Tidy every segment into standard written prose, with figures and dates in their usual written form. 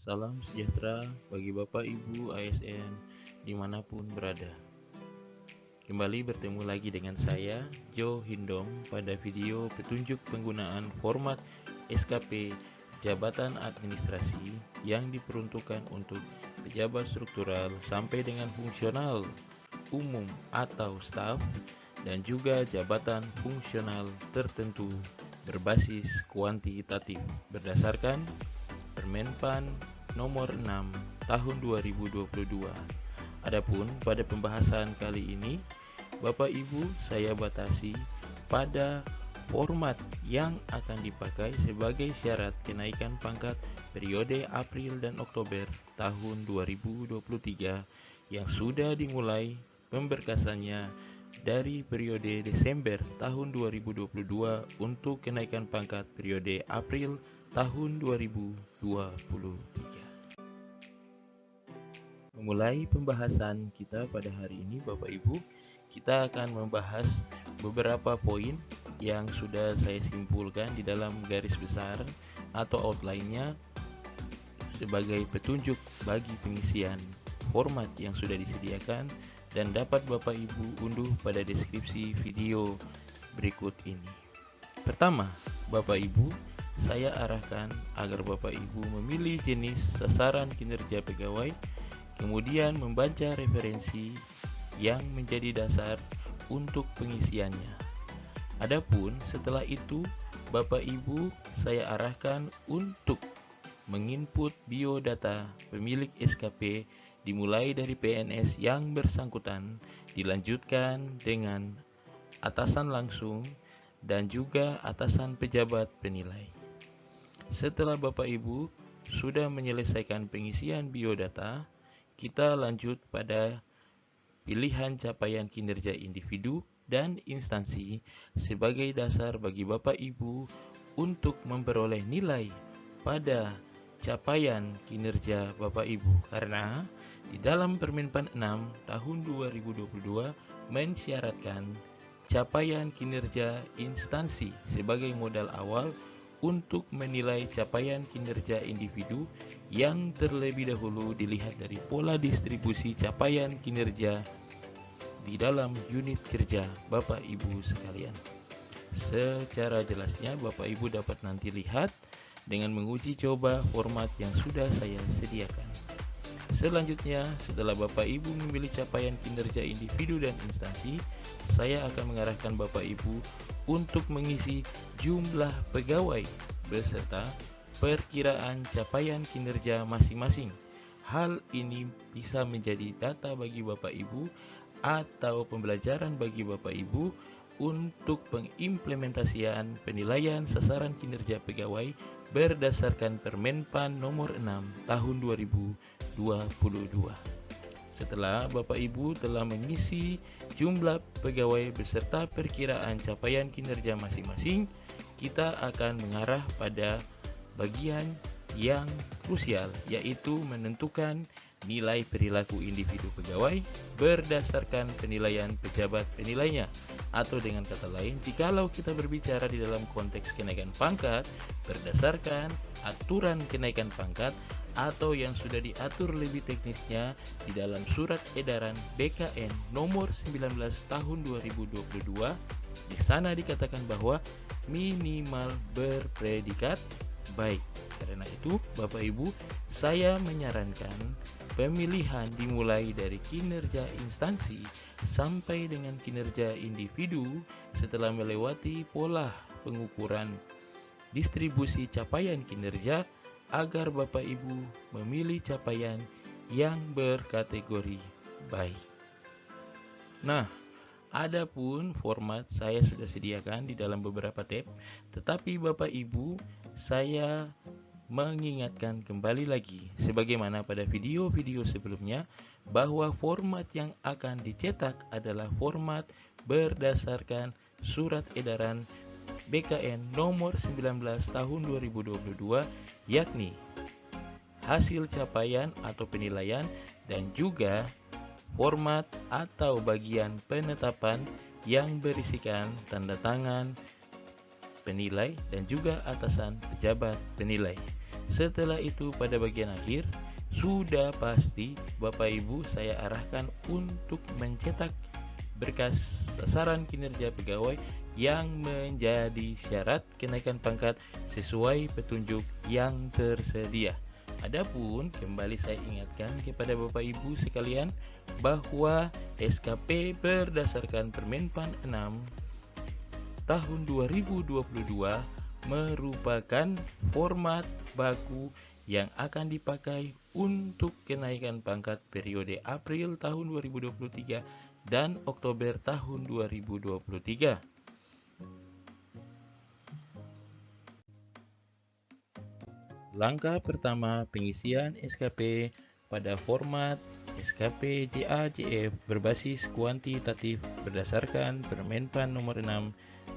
Salam sejahtera bagi Bapak Ibu ASN dimanapun berada. Kembali bertemu lagi dengan saya, Jo Hindong, pada video petunjuk penggunaan format SKP Jabatan Administrasi yang diperuntukkan untuk pejabat struktural sampai dengan fungsional umum atau staf, dan juga jabatan fungsional tertentu berbasis kuantitatif berdasarkan Permenpan Nomor 6 Tahun 2022. Adapun pada pembahasan kali ini, Bapak Ibu, saya batasi pada format yang akan dipakai sebagai syarat kenaikan pangkat periode April dan Oktober tahun 2023 yang sudah dimulai pemberkasannya dari periode Desember tahun 2022 untuk kenaikan pangkat periode April tahun 2023. Memulai pembahasan kita pada hari ini, Bapak Ibu, kita akan membahas beberapa poin yang sudah saya simpulkan di dalam garis besar atau outline-nya sebagai petunjuk bagi pengisian format yang sudah disediakan dan dapat Bapak Ibu unduh pada deskripsi video berikut ini. Pertama, Bapak Ibu, saya arahkan agar Bapak Ibu memilih jenis sasaran kinerja pegawai, kemudian membaca referensi yang menjadi dasar untuk pengisiannya. Adapun setelah itu, Bapak Ibu, saya arahkan untuk menginput biodata pemilik SKP dimulai dari PNS yang bersangkutan, dilanjutkan dengan atasan langsung dan juga atasan pejabat penilai. Setelah Bapak Ibu sudah menyelesaikan pengisian biodata, kita lanjut pada pilihan capaian kinerja individu dan instansi sebagai dasar bagi Bapak Ibu untuk memperoleh nilai pada capaian kinerja Bapak Ibu, karena di dalam Permenpan 6 tahun 2022 mensyaratkan capaian kinerja instansi sebagai modal awal untuk menilai capaian kinerja individu yang terlebih dahulu dilihat dari pola distribusi capaian kinerja di dalam unit kerja Bapak Ibu sekalian. Secara jelasnya Bapak Ibu dapat nanti lihat dengan menguji coba format yang sudah saya sediakan. Selanjutnya, setelah Bapak Ibu memilih capaian kinerja individu dan instansi, saya akan mengarahkan Bapak Ibu untuk mengisi jumlah pegawai beserta perkiraan capaian kinerja masing-masing. Hal ini bisa menjadi data bagi Bapak Ibu atau pembelajaran bagi Bapak Ibu untuk pengimplementasian penilaian sasaran kinerja pegawai berdasarkan Permenpan Nomor 6 Tahun 2022. Setelah Bapak Ibu telah mengisi jumlah pegawai beserta perkiraan capaian kinerja masing-masing, kita akan mengarah pada bagian yang krusial, yaitu menentukan nilai perilaku individu pegawai berdasarkan penilaian pejabat penilainya. Atau dengan kata lain, jikalau kita berbicara di dalam konteks kenaikan pangkat berdasarkan aturan kenaikan pangkat atau yang sudah diatur lebih teknisnya di dalam Surat Edaran BKN Nomor 19 Tahun 2022, di sana dikatakan bahwa minimal berpredikat baik. Karena itu, Bapak Ibu, saya menyarankan pemilihan dimulai dari kinerja instansi sampai dengan kinerja individu setelah melewati pola pengukuran distribusi capaian kinerja agar Bapak Ibu memilih capaian yang berkategori baik. Nah, adapun format saya sudah sediakan di dalam beberapa tab, tetapi Bapak Ibu, saya mengingatkan kembali lagi sebagaimana pada video-video sebelumnya bahwa format yang akan dicetak adalah format berdasarkan Surat Edaran BKN Nomor 19 Tahun 2022, yakni hasil capaian atau penilaian dan juga format atau bagian penetapan yang berisikan tanda tangan penilai dan juga atasan pejabat penilai. Setelah itu pada bagian akhir, sudah pasti Bapak Ibu saya arahkan untuk mencetak berkas sasaran kinerja pegawai yang menjadi syarat kenaikan pangkat sesuai petunjuk yang tersedia. Adapun kembali saya ingatkan kepada Bapak Ibu sekalian bahwa SKP berdasarkan Permenpan 6 tahun 2022 merupakan format baku yang akan dipakai untuk kenaikan pangkat periode April tahun 2023 dan Oktober tahun 2023. Langkah pertama, pengisian SKP pada format SKP JA-JF berbasis kuantitatif berdasarkan Permenpan nomor 6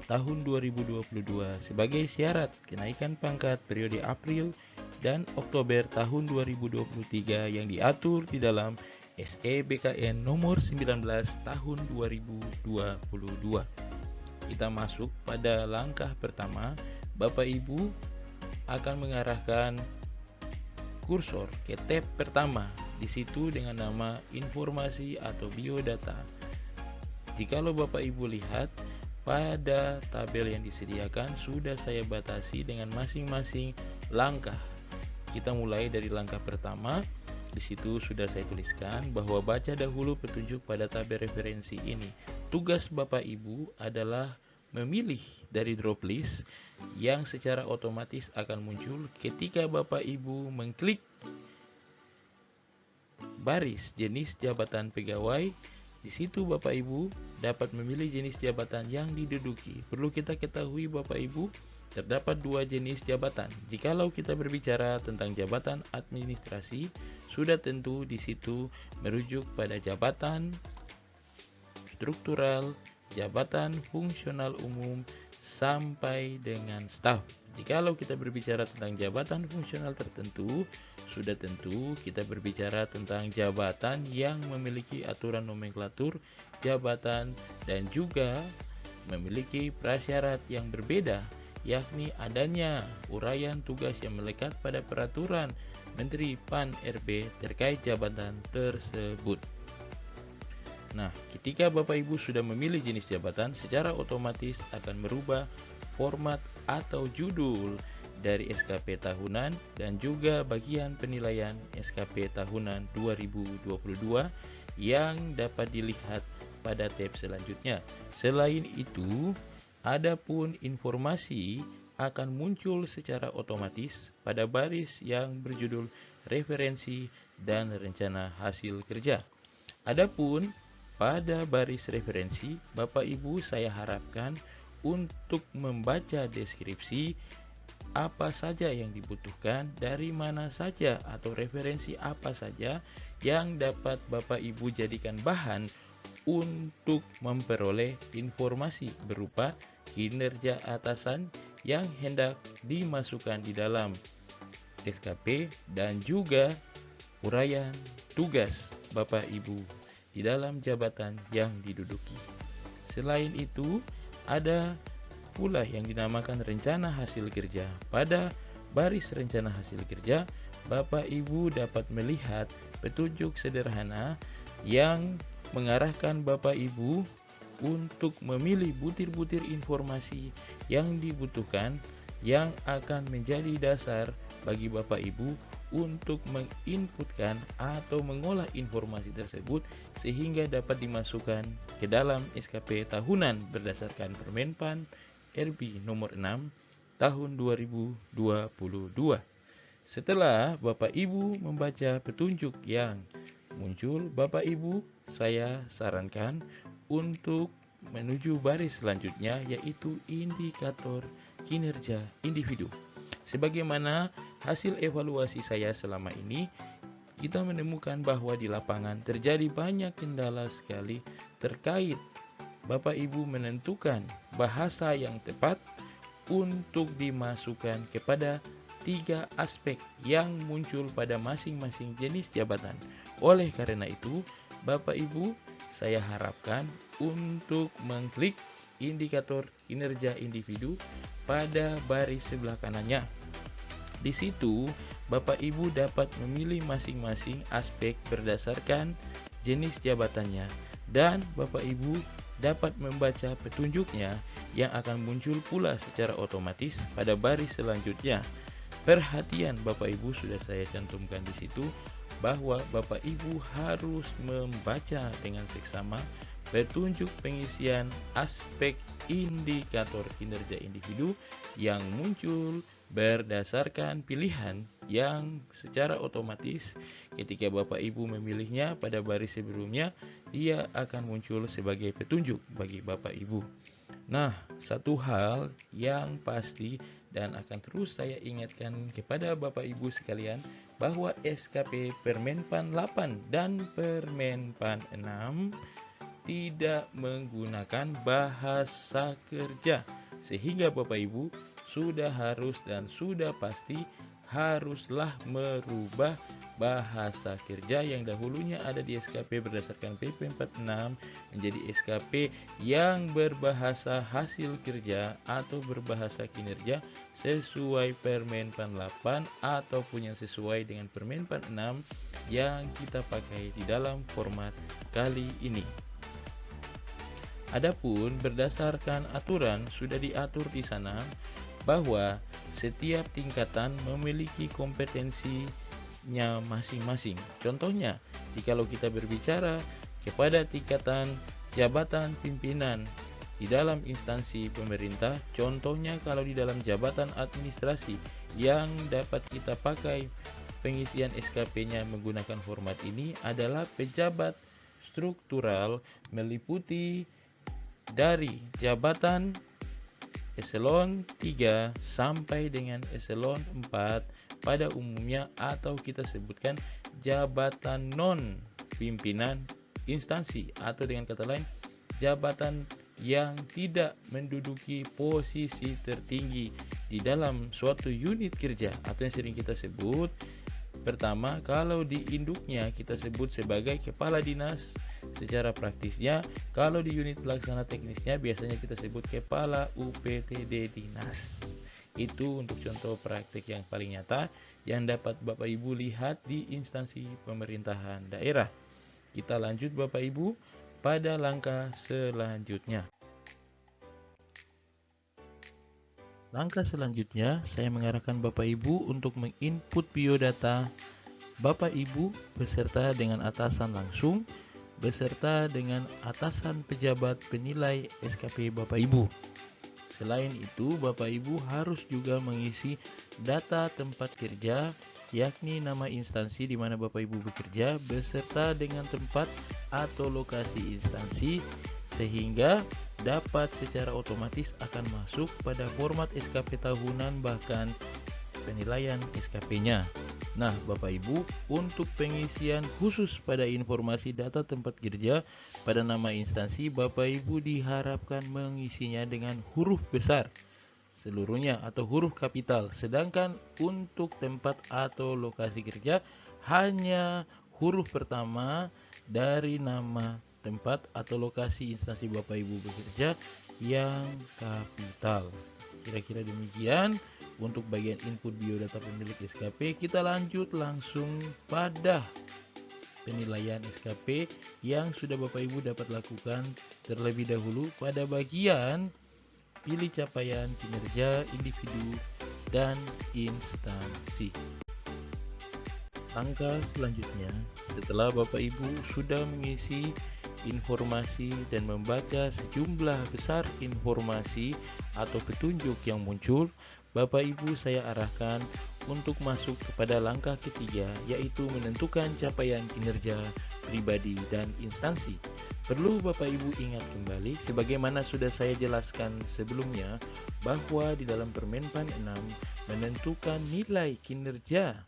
tahun 2022 sebagai syarat kenaikan pangkat periode April dan Oktober tahun 2023 yang diatur di dalam SE BKN nomor 19 tahun 2022. Kita masuk pada langkah pertama. Bapak Ibu akan mengarahkan kursor ke tab pertama, di situ dengan nama informasi atau biodata. Jikalau Bapak Ibu lihat pada tabel yang disediakan sudah saya batasi dengan masing-masing langkah. Kita mulai dari langkah pertama. Di situ sudah saya tuliskan bahwa baca dahulu petunjuk pada tabel referensi ini. Tugas Bapak Ibu adalah memilih dari drop list yang secara otomatis akan muncul ketika Bapak Ibu mengklik baris jenis jabatan pegawai. Di situ Bapak Ibu dapat memilih jenis jabatan yang diduduki. Perlu kita ketahui Bapak Ibu, terdapat dua jenis jabatan. Jikalau kita berbicara tentang jabatan administrasi, sudah tentu di situ merujuk pada jabatan struktural, jabatan fungsional umum, sampai dengan staf. Jikalau kita berbicara tentang jabatan fungsional tertentu, sudah tentu kita berbicara tentang jabatan yang memiliki aturan nomenklatur jabatan dan juga memiliki prasyarat yang berbeda, yakni adanya uraian tugas yang melekat pada peraturan Menteri PAN-RB terkait jabatan tersebut. Nah, ketika Bapak Ibu sudah memilih jenis jabatan, secara otomatis akan merubah format atau judul dari SKP tahunan dan juga bagian penilaian SKP tahunan 2022 yang dapat dilihat pada tab selanjutnya. Selain itu, adapun informasi akan muncul secara otomatis pada baris yang berjudul referensi dan rencana hasil kerja. Adapun pada baris referensi, Bapak Ibu saya harapkan untuk membaca deskripsi apa saja yang dibutuhkan, dari mana saja atau referensi apa saja yang dapat Bapak Ibu jadikan bahan untuk memperoleh informasi berupa kinerja atasan yang hendak dimasukkan di dalam SKP dan juga uraian tugas Bapak Ibu di dalam jabatan yang diduduki. Selain itu, ada pula yang dinamakan rencana hasil kerja. Pada baris rencana hasil kerja, Bapak Ibu dapat melihat petunjuk sederhana yang mengarahkan Bapak Ibu untuk memilih butir-butir informasi yang dibutuhkan yang akan menjadi dasar bagi Bapak Ibu untuk menginputkan atau mengolah informasi tersebut sehingga dapat dimasukkan ke dalam SKP tahunan berdasarkan Permenpan RB nomor 6 tahun 2022. Setelah Bapak Ibu membaca petunjuk yang muncul, Bapak Ibu saya sarankan untuk menuju baris selanjutnya, yaitu indikator kinerja individu. Sebagaimana hasil evaluasi saya selama ini, kita menemukan bahwa di lapangan terjadi banyak kendala sekali terkait Bapak Ibu menentukan bahasa yang tepat untuk dimasukkan kepada 3 aspek yang muncul pada masing-masing jenis jabatan. Oleh karena itu, Bapak Ibu saya harapkan untuk mengklik indikator kinerja individu pada baris sebelah kanannya. Di situ, Bapak Ibu dapat memilih masing-masing aspek berdasarkan jenis jabatannya, dan Bapak Ibu dapat membaca petunjuknya yang akan muncul pula secara otomatis pada baris selanjutnya. Perhatian Bapak Ibu sudah saya cantumkan di situ bahwa Bapak Ibu harus membaca dengan seksama petunjuk pengisian aspek indikator kinerja individu yang muncul berdasarkan pilihan yang secara otomatis ketika Bapak Ibu memilihnya pada baris sebelumnya, dia akan muncul sebagai petunjuk bagi Bapak Ibu. Nah, satu hal yang pasti dan akan terus saya ingatkan kepada Bapak Ibu sekalian bahwa SKP Permenpan 8 dan Permenpan 6 tidak menggunakan bahasa kerja, sehingga Bapak Ibu sudah harus dan sudah pasti haruslah merubah bahasa kerja yang dahulunya ada di SKP berdasarkan PP 46 menjadi SKP yang berbahasa hasil kerja atau berbahasa kinerja sesuai Permenpan 8 ataupun yang sesuai dengan Permenpan 6 yang kita pakai di dalam format kali ini. Adapun berdasarkan aturan sudah diatur di sana bahwa setiap tingkatan memiliki kompetensinya masing-masing. Contohnya, jikalau kita berbicara kepada tingkatan jabatan pimpinan di dalam instansi pemerintah, contohnya kalau di dalam jabatan administrasi yang dapat kita pakai pengisian SKP-nya menggunakan format ini adalah pejabat struktural meliputi dari jabatan eselon 3 sampai dengan eselon 4 pada umumnya, atau kita sebutkan jabatan non pimpinan instansi, atau dengan kata lain jabatan yang tidak menduduki posisi tertinggi di dalam suatu unit kerja, atau yang sering kita sebut pertama kalau di induknya kita sebut sebagai kepala dinas. Secara praktisnya, kalau di unit pelaksana teknisnya biasanya kita sebut kepala UPTD dinas. Itu untuk contoh praktik yang paling nyata yang dapat Bapak Ibu lihat di instansi pemerintahan daerah. Kita lanjut Bapak Ibu pada langkah selanjutnya. Langkah selanjutnya, saya mengarahkan Bapak Ibu untuk menginput biodata Bapak Ibu beserta dengan atasan langsung, beserta dengan atasan pejabat penilai SKP Bapak Ibu. Selain itu, Bapak Ibu harus juga mengisi data tempat kerja, yakni nama instansi di mana Bapak Ibu bekerja, beserta dengan tempat atau lokasi instansi, sehingga dapat secara otomatis akan masuk pada format SKP tahunan bahkan penilaian SKP-nya. Nah, Bapak Ibu, untuk pengisian khusus pada informasi data tempat kerja pada nama instansi, Bapak Ibu diharapkan mengisinya dengan huruf besar seluruhnya atau huruf kapital. Sedangkan untuk tempat atau lokasi kerja hanya huruf pertama dari nama tempat atau lokasi instansi Bapak Ibu bekerja yang kapital. Kira-kira demikian untuk bagian input biodata pemilik SKP. Kita lanjut langsung pada penilaian SKP yang sudah Bapak Ibu dapat lakukan terlebih dahulu pada bagian pilih capaian kinerja individu dan instansi. Langkah selanjutnya, setelah Bapak Ibu sudah mengisi informasi dan membaca sejumlah besar informasi atau petunjuk yang muncul, Bapak Ibu saya arahkan untuk masuk kepada langkah ketiga, yaitu menentukan capaian kinerja pribadi dan instansi. Perlu Bapak Ibu ingat kembali sebagaimana sudah saya jelaskan sebelumnya bahwa di dalam Permenpan 6 menentukan nilai kinerja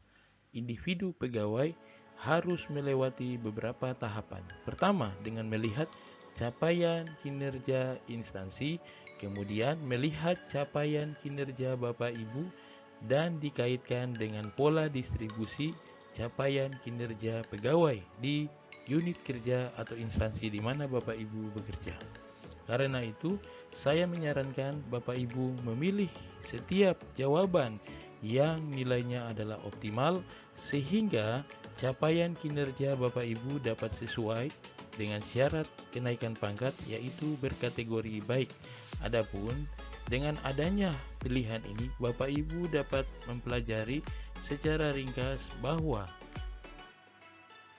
individu pegawai harus melewati beberapa tahapan. Pertama, dengan melihat capaian kinerja instansi, kemudian melihat capaian kinerja Bapak Ibu dan dikaitkan dengan pola distribusi capaian kinerja pegawai di unit kerja atau instansi di mana Bapak Ibu bekerja. Karena itu, saya menyarankan Bapak Ibu memilih setiap jawaban yang nilainya adalah optimal sehingga capaian kinerja Bapak Ibu dapat sesuai dengan syarat kenaikan pangkat yaitu berkategori baik. Adapun dengan adanya pilihan ini Bapak Ibu dapat mempelajari secara ringkas bahwa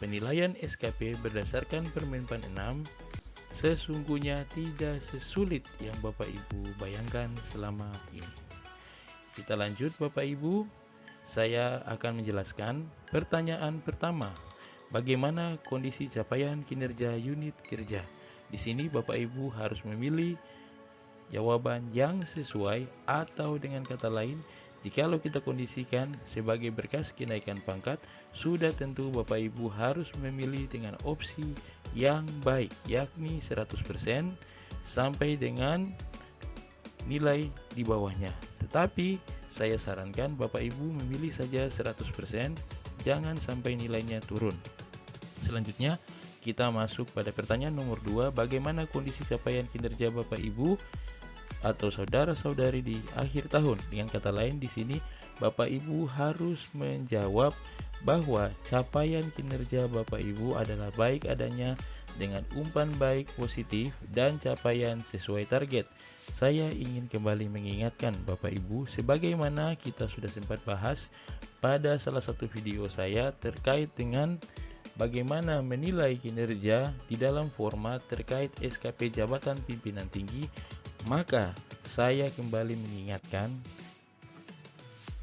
penilaian SKP berdasarkan Permenpan 6 sesungguhnya tidak sesulit yang Bapak Ibu bayangkan selama ini. Kita lanjut Bapak Ibu, saya akan menjelaskan pertanyaan pertama. Bagaimana kondisi capaian kinerja unit kerja? Di sini Bapak Ibu harus memilih jawaban yang sesuai atau dengan kata lain, jikalau kita kondisikan sebagai berkas kenaikan pangkat, sudah tentu Bapak Ibu harus memilih dengan opsi yang baik, yakni 100% sampai dengan nilai di bawahnya. Tetapi saya sarankan Bapak Ibu memilih saja 100%, jangan sampai nilainya turun. Selanjutnya kita masuk pada pertanyaan nomor 2, bagaimana kondisi capaian kinerja Bapak Ibu atau saudara-saudari di akhir tahun. Dengan kata lain di sini Bapak Ibu harus menjawab bahwa capaian kinerja Bapak Ibu adalah baik adanya dengan umpan baik positif dan capaian sesuai target. Saya ingin kembali mengingatkan Bapak Ibu sebagaimana kita sudah sempat bahas pada salah satu video saya terkait dengan bagaimana menilai kinerja di dalam format terkait SKP jabatan pimpinan tinggi. Maka saya kembali mengingatkan,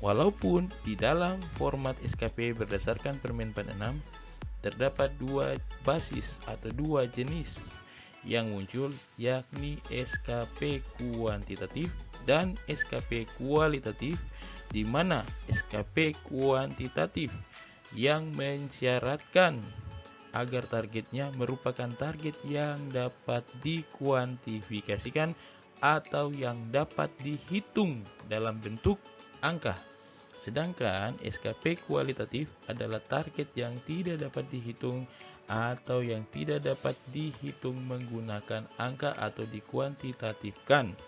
walaupun di dalam format SKP berdasarkan Permenpan 6 terdapat dua basis atau dua jenis yang muncul, yakni SKP kuantitatif dan SKP kualitatif, di mana SKP kuantitatif yang mensyaratkan agar targetnya merupakan target yang dapat dikuantifikasikan atau yang dapat dihitung dalam bentuk angka. Sedangkan SKP kualitatif adalah target yang tidak dapat dihitung atau yang tidak dapat dihitung menggunakan angka atau dikuantitatifkan.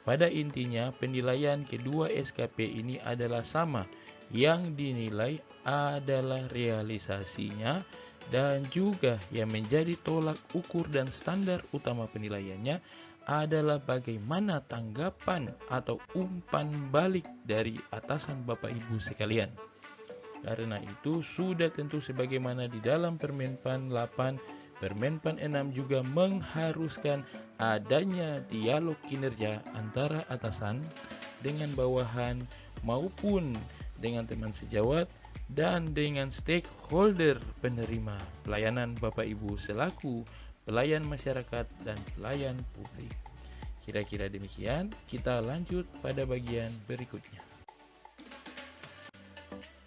Pada intinya penilaian kedua SKP ini adalah sama, yang dinilai adalah realisasinya dan juga yang menjadi tolak ukur dan standar utama penilaiannya adalah bagaimana tanggapan atau umpan balik dari atasan Bapak Ibu sekalian. Karena itu sudah tentu sebagaimana di dalam Permenpan 8, Permenpan 6 juga mengharuskan adanya dialog kinerja antara atasan dengan bawahan maupun dengan teman sejawat dan dengan stakeholder penerima pelayanan Bapak Ibu selaku pelayan masyarakat dan pelayan publik. Kira-kira demikian, kita lanjut pada bagian berikutnya.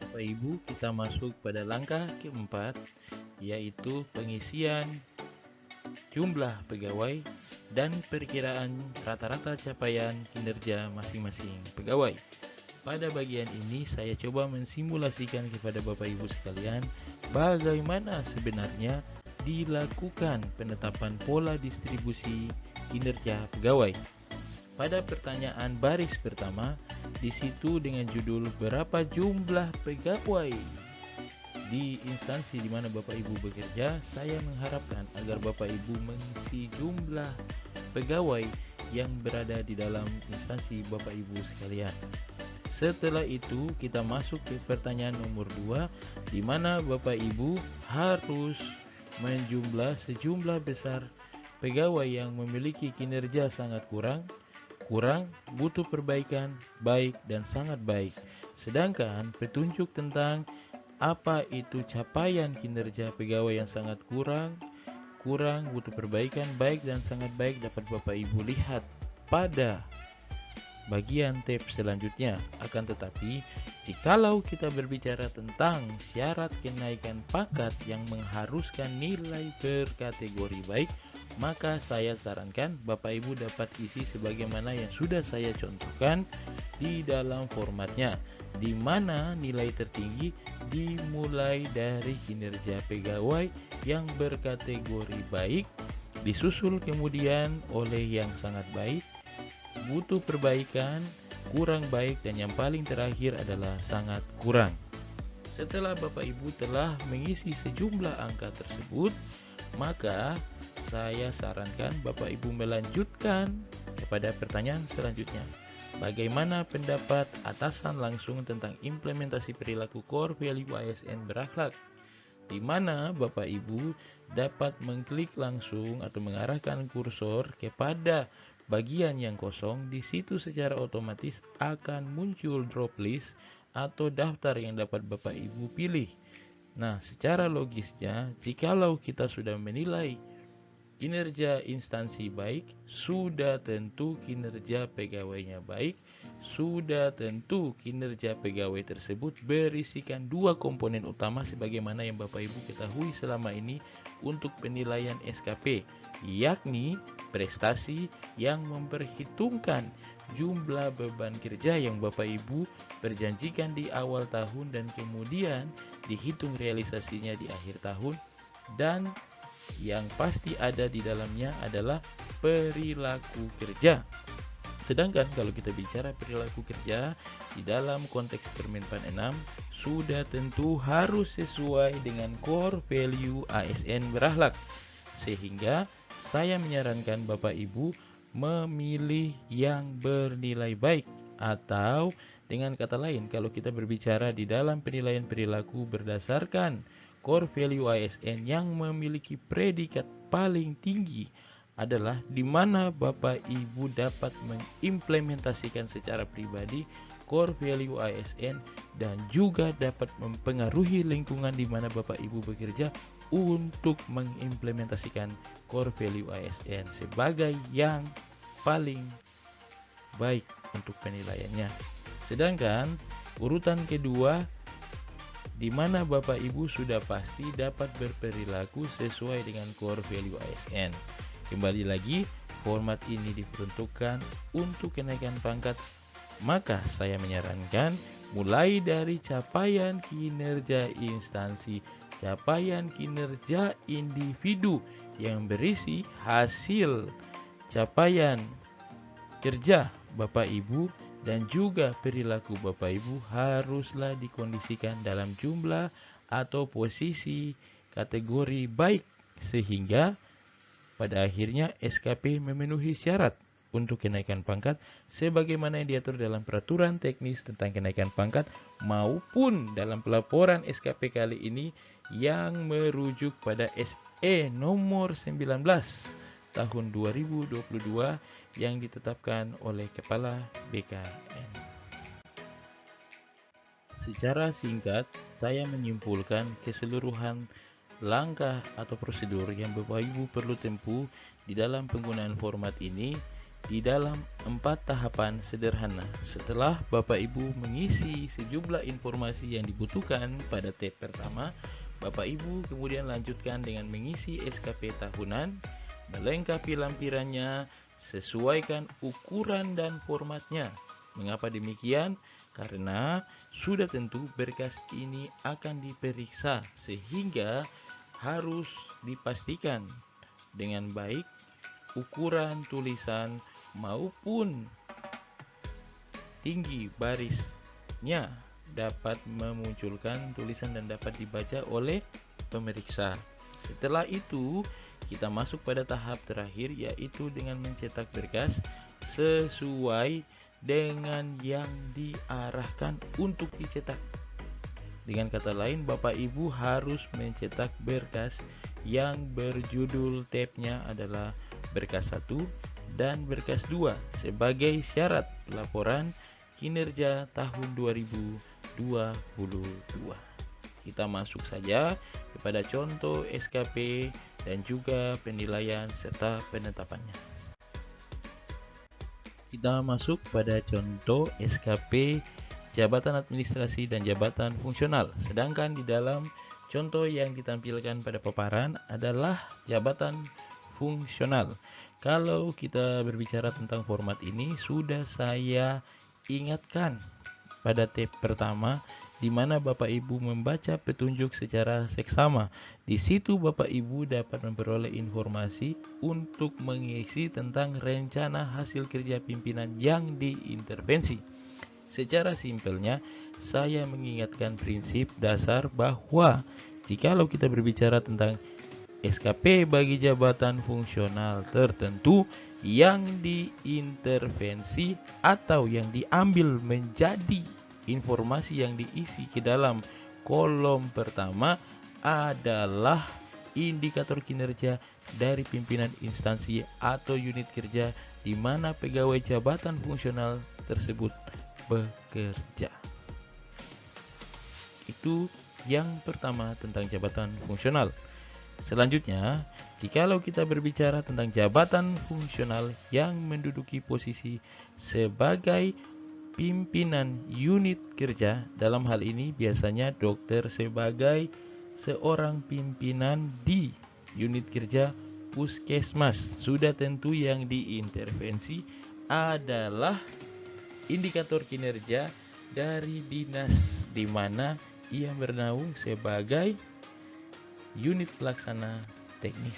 Bapak Ibu, kita masuk pada langkah keempat, yaitu pengisian jumlah pegawai dan perkiraan rata-rata capaian kinerja masing-masing pegawai. Pada bagian ini saya coba mensimulasikan kepada Bapak Ibu sekalian bagaimana sebenarnya dilakukan penetapan pola distribusi kinerja pegawai. Pada pertanyaan baris pertama, di situ dengan judul berapa jumlah pegawai di instansi di mana Bapak Ibu bekerja, saya mengharapkan agar Bapak Ibu mengisi jumlah pegawai yang berada di dalam instansi Bapak Ibu sekalian. Setelah itu kita masuk ke pertanyaan nomor 2, di mana Bapak Ibu harus menjumlah sejumlah besar pegawai yang memiliki kinerja sangat kurang, butuh perbaikan, baik, dan sangat baik. Sedangkan petunjuk tentang apa itu capaian kinerja pegawai yang sangat kurang, butuh perbaikan, baik, dan sangat baik dapat Bapak Ibu lihat pada bagian tab selanjutnya. Akan tetapi, jikalau kita berbicara tentang syarat kenaikan pangkat yang mengharuskan nilai berkategori baik, maka saya sarankan Bapak Ibu dapat isi sebagaimana yang sudah saya contohkan di dalam formatnya, di mana nilai tertinggi dimulai dari kinerja pegawai yang berkategori baik, disusul kemudian oleh yang sangat baik, butuh perbaikan, kurang baik, dan yang paling terakhir adalah sangat kurang. Setelah Bapak Ibu telah mengisi sejumlah angka tersebut, maka saya sarankan Bapak Ibu melanjutkan kepada pertanyaan selanjutnya. Bagaimana pendapat atasan langsung tentang implementasi perilaku core value ASN berakhlak? Di mana Bapak Ibu dapat mengklik langsung atau mengarahkan kursor kepada bagian yang kosong. Di situ secara otomatis akan muncul drop list atau daftar yang dapat Bapak Ibu pilih. Nah, secara logisnya, jikalau kita sudah menilai kinerja instansi baik, sudah tentu kinerja pegawainya baik, sudah tentu kinerja pegawai tersebut berisikan dua komponen utama sebagaimana yang Bapak Ibu ketahui selama ini untuk penilaian SKP, yakni prestasi yang memperhitungkan jumlah beban kerja yang Bapak Ibu perjanjikan di awal tahun dan kemudian dihitung realisasinya di akhir tahun, dan yang pasti ada di dalamnya adalah perilaku kerja. Sedangkan kalau kita bicara perilaku kerja di dalam konteks Permenpan 6 sudah tentu harus sesuai dengan core value ASN berakhlak, sehingga saya menyarankan Bapak Ibu memilih yang bernilai baik, atau dengan kata lain, kalau kita berbicara di dalam penilaian perilaku berdasarkan core value ASN yang memiliki predikat paling tinggi adalah di mana Bapak Ibu dapat mengimplementasikan secara pribadi core value ASN dan juga dapat mempengaruhi lingkungan di mana Bapak Ibu bekerja untuk mengimplementasikan core value ASN sebagai yang paling baik untuk penilaiannya. Sedangkan urutan kedua, di mana Bapak Ibu sudah pasti dapat berperilaku sesuai dengan core value ASN. Kembali lagi, format ini diperuntukkan untuk kenaikan pangkat, maka saya menyarankan mulai dari capaian kinerja instansi, capaian kinerja individu yang berisi hasil capaian kerja Bapak Ibu dan juga perilaku Bapak Ibu haruslah dikondisikan dalam jumlah atau posisi kategori baik, sehingga pada akhirnya SKP memenuhi syarat untuk kenaikan pangkat sebagaimana yang diatur dalam peraturan teknis tentang kenaikan pangkat maupun dalam pelaporan SKP kali ini yang merujuk pada SE nomor 19 tahun 2022 yang ditetapkan oleh Kepala BKN. Secara singkat, saya menyimpulkan keseluruhan langkah atau prosedur yang Bapak Ibu perlu tempuh di dalam penggunaan format ini di dalam 4 tahapan sederhana. Setelah Bapak Ibu mengisi sejumlah informasi yang dibutuhkan pada tab pertama, Bapak Ibu kemudian lanjutkan dengan mengisi SKP tahunan, melengkapi lampirannya, sesuaikan ukuran dan formatnya. Mengapa demikian? Karena sudah tentu berkas ini akan diperiksa, sehingga harus dipastikan dengan baik ukuran tulisan maupun tinggi barisnya dapat memunculkan tulisan dan dapat dibaca oleh pemeriksa. Setelah itu kita masuk pada tahap terakhir, yaitu dengan mencetak berkas sesuai dengan yang diarahkan untuk dicetak. Dengan kata lain, Bapak Ibu harus mencetak berkas yang berjudul tabnya adalah berkas 1 dan berkas 2 sebagai syarat laporan kinerja tahun 2022. Kita masuk saja kepada contoh SKP dan juga penilaian serta penetapannya. Kita masuk pada contoh SKP jabatan administrasi dan jabatan fungsional. Sedangkan di dalam contoh yang ditampilkan pada paparan adalah jabatan fungsional. Kalau kita berbicara tentang format ini sudah saya ingatkan pada tab pertama, di mana Bapak Ibu membaca petunjuk secara seksama. Di situ Bapak Ibu dapat memperoleh informasi untuk mengisi tentang rencana hasil kerja pimpinan yang diintervensi. Secara simpelnya, saya mengingatkan prinsip dasar bahwa jikalau kita berbicara tentang SKP bagi jabatan fungsional tertentu yang diintervensi atau yang diambil menjadi informasi yang diisi ke dalam kolom pertama adalah indikator kinerja dari pimpinan instansi atau unit kerja di mana pegawai jabatan fungsional tersebut bekerja. Itu yang pertama tentang jabatan fungsional. Selanjutnya, jikalau kita berbicara tentang jabatan fungsional yang menduduki posisi sebagai pimpinan unit kerja, dalam hal ini biasanya dokter sebagai seorang pimpinan di unit kerja puskesmas, sudah tentu yang diintervensi adalah indikator kinerja dari dinas di mana ia bernaung sebagai unit pelaksana teknis.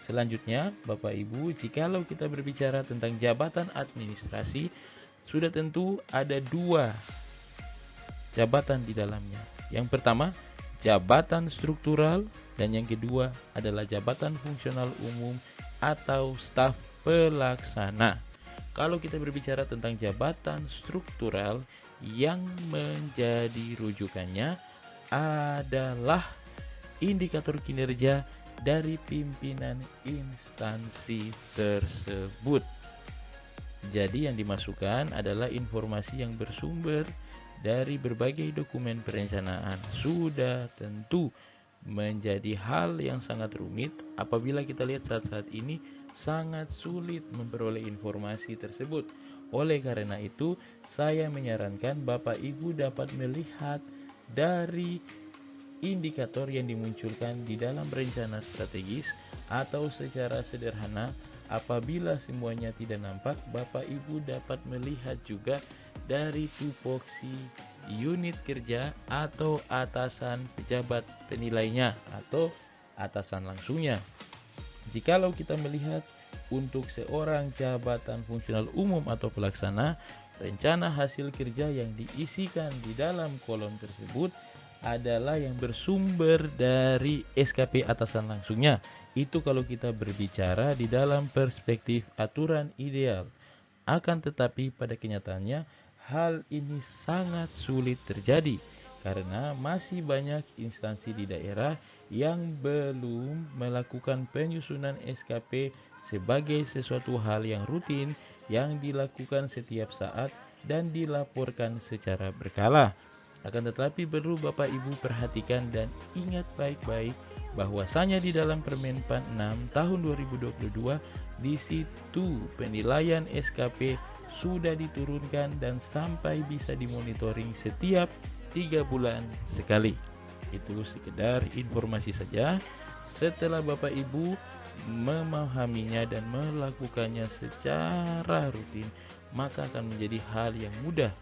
Selanjutnya, Bapak Ibu, jikalau kita berbicara tentang jabatan administrasi, sudah tentu ada 2 jabatan di dalamnya. Yang pertama, jabatan struktural, dan yang kedua adalah jabatan fungsional umum atau staf pelaksana. Kalau kita berbicara tentang jabatan struktural, yang menjadi rujukannya adalah indikator kinerja dari pimpinan instansi tersebut. Jadi yang dimasukkan adalah informasi yang bersumber dari berbagai dokumen perencanaan. Sudah tentu menjadi hal yang sangat rumit apabila kita lihat saat-saat ini sangat sulit memperoleh informasi tersebut. Oleh karena itu, saya menyarankan Bapak Ibu dapat melihat dari indikator yang dimunculkan di dalam rencana strategis, atau secara sederhana apabila semuanya tidak nampak, Bapak Ibu dapat melihat juga dari tupoksi unit kerja atau atasan pejabat penilainya atau atasan langsungnya. Jikalau kita melihat untuk seorang jabatan fungsional umum atau pelaksana, rencana hasil kerja yang diisikan di dalam kolom tersebut adalah yang bersumber dari SKP atasan langsungnya. Itu kalau kita berbicara di dalam perspektif aturan ideal. Akan tetapi pada kenyataannya hal ini sangat sulit terjadi karena masih banyak instansi di daerah yang belum melakukan penyusunan SKP sebagai sesuatu hal yang rutin yang dilakukan setiap saat dan dilaporkan secara berkala. Akan tetapi perlu Bapak Ibu perhatikan dan ingat baik-baik bahwasanya di dalam Permenpan 6 tahun 2022 di situ penilaian SKP sudah diturunkan dan sampai bisa dimonitoring setiap 3 bulan sekali. Itu sekedar informasi saja. Setelah Bapak Ibu memahaminya dan melakukannya secara rutin, maka akan menjadi hal yang mudah.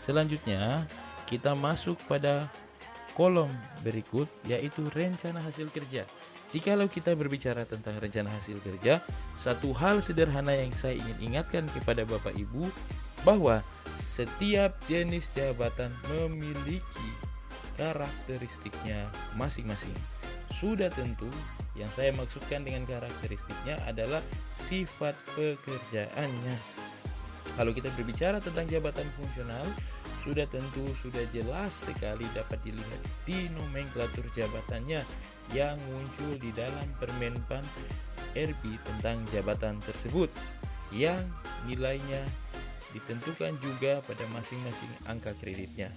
Selanjutnya kita masuk pada kolom berikut, yaitu rencana hasil kerja. Jikalau kita berbicara tentang rencana hasil kerja, satu hal sederhana yang saya ingin ingatkan kepada Bapak Ibu bahwa setiap jenis jabatan memiliki karakteristiknya masing-masing. Sudah tentu yang saya maksudkan dengan karakteristiknya adalah sifat pekerjaannya. Kalau kita berbicara tentang jabatan fungsional, sudah tentu sudah jelas sekali dapat dilihat di nomenklatur jabatannya yang muncul di dalam Permenpan RB tentang jabatan tersebut, yang nilainya ditentukan juga pada masing-masing angka kreditnya.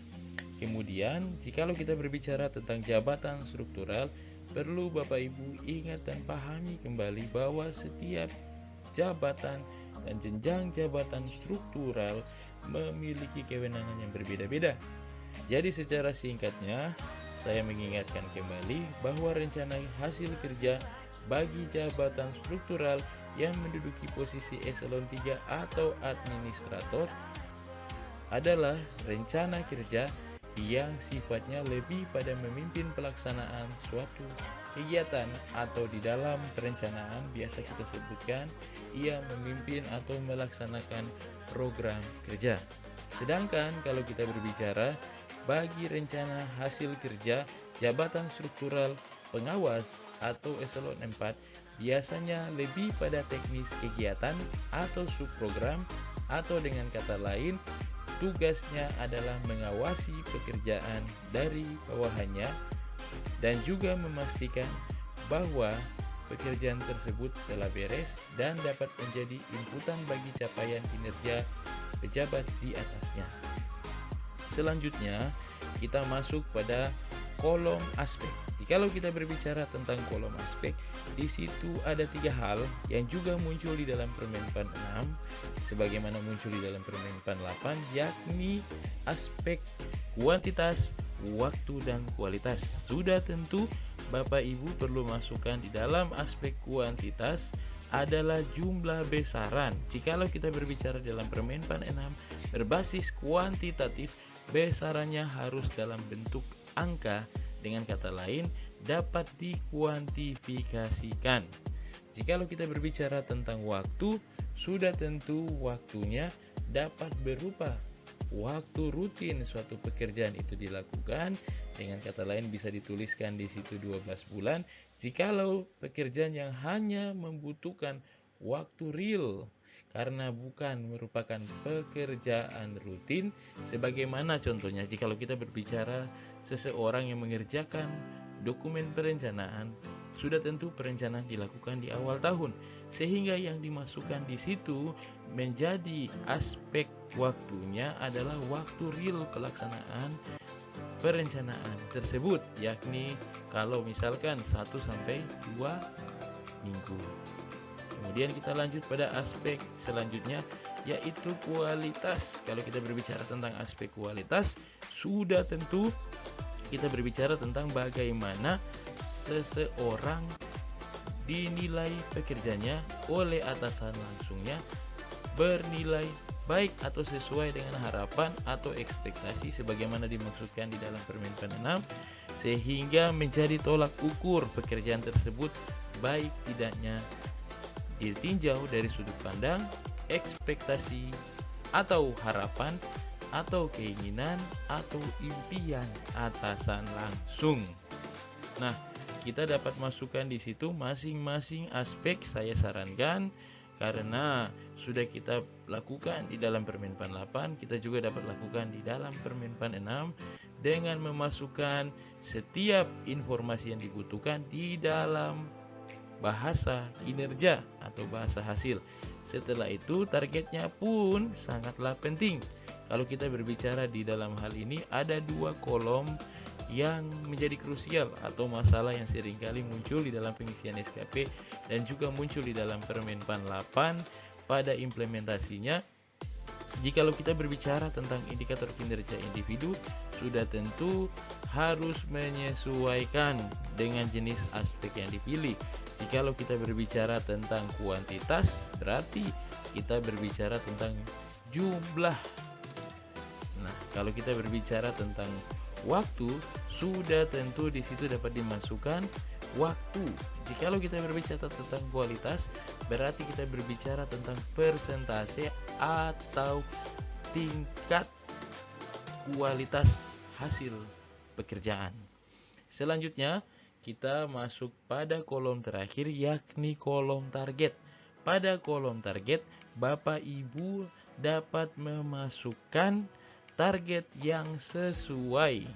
Kemudian, jikalau kita berbicara tentang jabatan struktural, perlu Bapak Ibu ingat dan pahami kembali bahwa setiap jabatan dan jenjang jabatan struktural memiliki kewenangan yang berbeda-beda. Jadi secara singkatnya, saya mengingatkan kembali bahwa rencana hasil kerja bagi jabatan struktural yang menduduki posisi eselon 3 atau administrator adalah rencana kerja yang sifatnya lebih pada memimpin pelaksanaan suatu kegiatan, atau di dalam perencanaan biasa kita sebutkan ia memimpin atau melaksanakan program kerja. Sedangkan kalau kita berbicara bagi rencana hasil kerja, jabatan struktural pengawas atau eselon 4 biasanya lebih pada teknis kegiatan atau subprogram, atau dengan kata lain tugasnya adalah mengawasi pekerjaan dari bawahannya dan juga memastikan bahwa pekerjaan tersebut telah beres dan dapat menjadi inputan bagi capaian kinerja pejabat di atasnya. Selanjutnya, kita masuk pada kolom aspek. Jikalau kita berbicara tentang kolom aspek, di situ ada 3 hal yang juga muncul di dalam Permenpan 6 sebagaimana muncul di dalam Permenpan 8, yakni aspek kuantitas, waktu, dan kualitas. Sudah tentu Bapak Ibu perlu masukkan di dalam aspek kuantitas adalah jumlah besaran. Jikalau kita berbicara dalam Permenpan 6 berbasis kuantitatif, besarannya harus dalam bentuk angka, dengan kata lain dapat dikuantifikasikan. Jikalau kita berbicara tentang waktu, sudah tentu waktunya dapat berupa waktu rutin suatu pekerjaan itu dilakukan, dengan kata lain bisa dituliskan di situ 12 bulan. Jikalau pekerjaan yang hanya membutuhkan waktu real karena bukan merupakan pekerjaan rutin, sebagaimana contohnya jikalau kita berbicara seseorang yang mengerjakan dokumen perencanaan, sudah tentu perencanaan dilakukan di awal tahun, sehingga yang dimasukkan di situ menjadi aspek waktunya adalah waktu real pelaksanaan perencanaan tersebut, yakni kalau misalkan 1-2 minggu. Kemudian kita lanjut pada aspek selanjutnya, yaitu kualitas. Kalau kita berbicara tentang aspek kualitas, sudah tentu kita berbicara tentang bagaimana seseorang dinilai pekerjaannya oleh atasan langsungnya bernilai baik atau sesuai dengan harapan atau ekspektasi sebagaimana dimaksudkan di dalam Permenpan 6, sehingga menjadi tolak ukur pekerjaan tersebut baik tidaknya ditinjau dari sudut pandang ekspektasi atau harapan atau keinginan atau impian atasan langsung. Nah, kita dapat masukkan di situ masing-masing aspek. Saya sarankan karena sudah kita lakukan di dalam Permenpan 8, kita juga dapat lakukan di dalam Permenpan 6 dengan memasukkan setiap informasi yang dibutuhkan di dalam bahasa kinerja atau bahasa hasil. Setelah itu targetnya pun sangatlah penting. Kalau kita berbicara di dalam hal ini ada 2 kolom yang menjadi krusial atau masalah yang seringkali muncul di dalam pengisian SKP dan juga muncul di dalam Permenpan 8 pada implementasinya. Jikalau kita berbicara tentang indikator kinerja individu, sudah tentu harus menyesuaikan dengan jenis aspek yang dipilih. Jikalau kita berbicara tentang kuantitas, berarti kita berbicara tentang jumlah. Nah, kalau kita berbicara tentang waktu, sudah tentu di situ dapat dimasukkan waktu. Jikalau kita berbicara tentang kualitas, berarti kita berbicara tentang persentase atau tingkat kualitas hasil pekerjaan. Selanjutnya, kita masuk pada kolom terakhir, yakni kolom target. Pada kolom target, Bapak Ibu dapat memasukkan target yang sesuai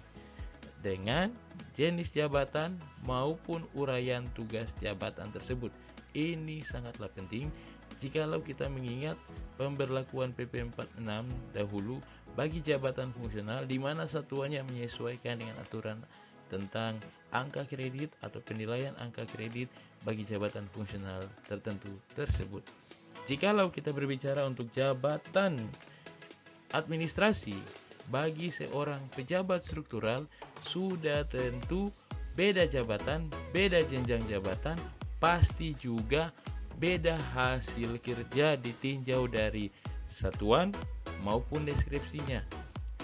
dengan jenis jabatan maupun uraian tugas jabatan tersebut. Ini sangatlah penting jikalau kita mengingat pemberlakuan PP 46 dahulu bagi jabatan fungsional, di mana satuannya menyesuaikan dengan aturan tentang angka kredit atau penilaian angka kredit bagi jabatan fungsional tertentu tersebut. Jikalau kita berbicara untuk jabatan administrasi bagi seorang pejabat struktural, sudah tentu beda jabatan, beda jenjang jabatan, pasti juga beda hasil kerja ditinjau dari satuan maupun deskripsinya.